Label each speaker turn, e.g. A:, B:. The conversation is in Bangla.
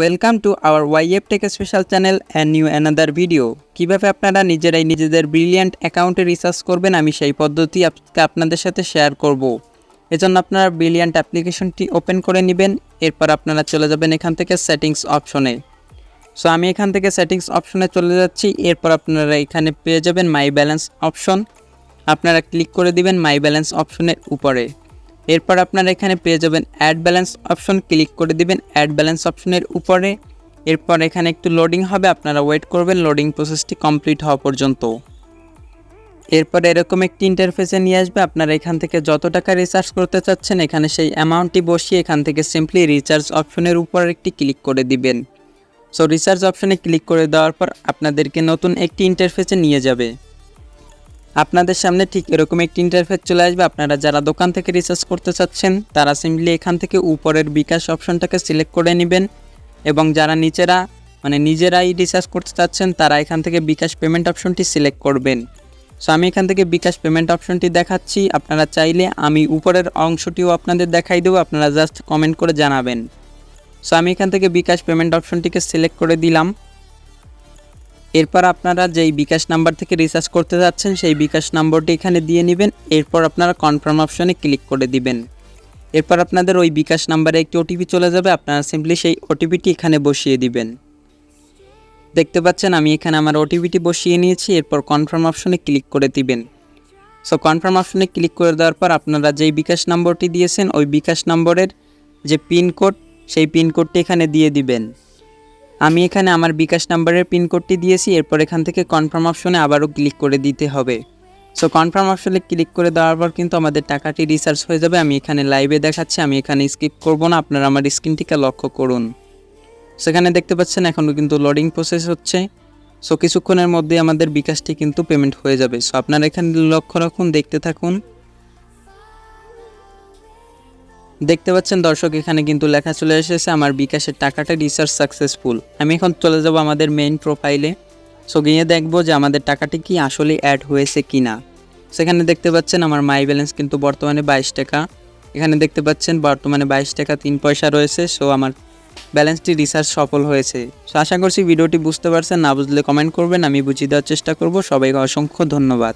A: Welcome to our YF tech special channel and new another video. কীভাবে আপনারা নিজেরাই নিজেদের ব্রিলিয়ান্ট অ্যাকাউন্টে রিসার্চ করবেন, আমি সেই পদ্ধতি আজকে আপনাদের সাথে শেয়ার করব। এজন্য আপনারা ব্রিলিয়ান্ট অ্যাপ্লিকেশনটি ওপেন করে নেবেন। এরপর আপনারা চলে যাবেন এখান থেকে সেটিংস অপশনে। সো আমি এখান থেকে সেটিংস অপশনে চলে যাচ্ছি। এরপর আপনারা এখানে পেয়ে যাবেন মাই ব্যালেন্স অপশন। আপনারা ক্লিক করে দিবেন মাই ব্যালেন্স অপশনের উপরে। এরপর আপনারা এখানে পেয়ে যাবেন অ্যাড ব্যালেন্স অপশন, ক্লিক করে দিবেন অ্যাড ব্যালেন্স অপশনের উপরে। এরপর এখানে একটু লোডিং হবে, আপনারা ওয়েট করবেন লোডিং প্রসেসটি কমপ্লিট হওয়া পর্যন্ত। এরপর এরকম একটি ইন্টারফেসে নিয়ে আসবে। আপনারা এখান থেকে যত টাকা রিচার্জ করতে চাচ্ছেন এখানে সেই অ্যামাউন্টটি বসিয়ে এখান থেকে সিম্পলি রিচার্জ অপশনের উপর একটি ক্লিক করে দিবেন। সো রিচার্জ অপশনে ক্লিক করে দেওয়ার পর আপনাদেরকে নতুন একটি ইন্টারফেসে নিয়ে যাবে। আপনাদের সামনে ঠিক এরকম একটি ইন্টারফেস চলে আসবে। আপনারা যারা দোকান থেকে রিচার্জ করতে চাচ্ছেন তারা সিম্পলি এখান থেকে উপরের বিকাশ অপশনটাকে সিলেক্ট করে নেবেন, এবং যারা নিজেরাই রিচার্জ করতে চাচ্ছেন তারা এখান থেকে বিকাশ পেমেন্ট অপশনটি সিলেক্ট করবেন। সো আমি এখান থেকে বিকাশ পেমেন্ট অপশনটি দেখাচ্ছি। আপনারা চাইলে আমি উপরের অংশটিও আপনাদের দেখাই দেবো, আপনারা জাস্ট কমেন্ট করে জানাবেন। সো আমি এখান থেকে বিকাশ পেমেন্ট অপশনটিকে সিলেক্ট করে দিলাম। এরপর আপনারা যেই বিকাশ নাম্বার থেকে রিচার্জ করতে যাচ্ছেন সেই বিকাশ নম্বরটি এখানে দিয়ে নেবেন। এরপর আপনারা কনফার্ম অপশনে ক্লিক করে দিবেন। এরপর আপনাদের ওই বিকাশ নাম্বারে একটি ওটিপি চলে যাবে, আপনারা সিম্পলি সেই ওটিপিটি এখানে বসিয়ে দিবেন। দেখতে পাচ্ছেন আমি এখানে আমার ওটিপিটি বসিয়ে নিয়েছি। এরপর কনফার্ম অপশনে ক্লিক করে দিবেন। সো কনফার্ম অপশনে ক্লিক করে দেওয়ার পর আপনারা যেই বিকাশ নম্বরটি দিয়েছেন ওই বিকাশ নম্বরের যে পিনকোড সেই পিনকোডটি এখানে দিয়ে দিবেন। আমি এখানে আমার বিকাশ নাম্বারের পিনকোডটি দিয়েছি। এরপর এখান থেকে কনফার্ম অপশনে আবারও ক্লিক করে দিতে হবে। সো কনফার্ম অপশনে ক্লিক করে দেওয়ার পর কিন্তু আমাদের টাকাটি রিচার্জ হয়ে যাবে। আমি এখানে লাইভে দেখাচ্ছি, আমি এখানে স্কিপ করব না, আপনারা আমার স্ক্রিনটিকে লক্ষ্য করুন। সেখানে দেখতে পাচ্ছেন এখনও কিন্তু লোডিং প্রসেস হচ্ছে। সো কিছুক্ষণের মধ্যে আমাদের বিকাশটি কিন্তু পেমেন্ট হয়ে যাবে। সো আপনারা এখানে লক্ষ্য রাখুন, দেখতে থাকুন। দেখতে পাচ্ছেন দর্শক এখানে কিন্তু লেখা চলে এসেছে আমার বিকাশের টাকাটা রিচার্জ সাকসেসফুল। আমি এখন চলে যাব আমাদের মেইন প্রোফাইলে। সো গিয়ে দেখব যে আমাদের টাকাটি কি আসলে অ্যাড হয়েছে কি না। সেখানে দেখতে পাচ্ছেন আমার মাই ব্যালেন্স কিন্তু বর্তমানে 22 টাকা। এখানে দেখতে পাচ্ছেন বর্তমানে 22 টাকা 3 পয়সা রয়েছে। সো আমার ব্যালেন্সটি রিচার্জ সফল হয়েছে। সো আশা করছি ভিডিওটি বুঝতে পারছেন, না বুঝলে কমেন্ট করবেন, আমি বুঝিয়ে দেওয়ার চেষ্টা করব। সবাইকে অসংখ্য ধন্যবাদ।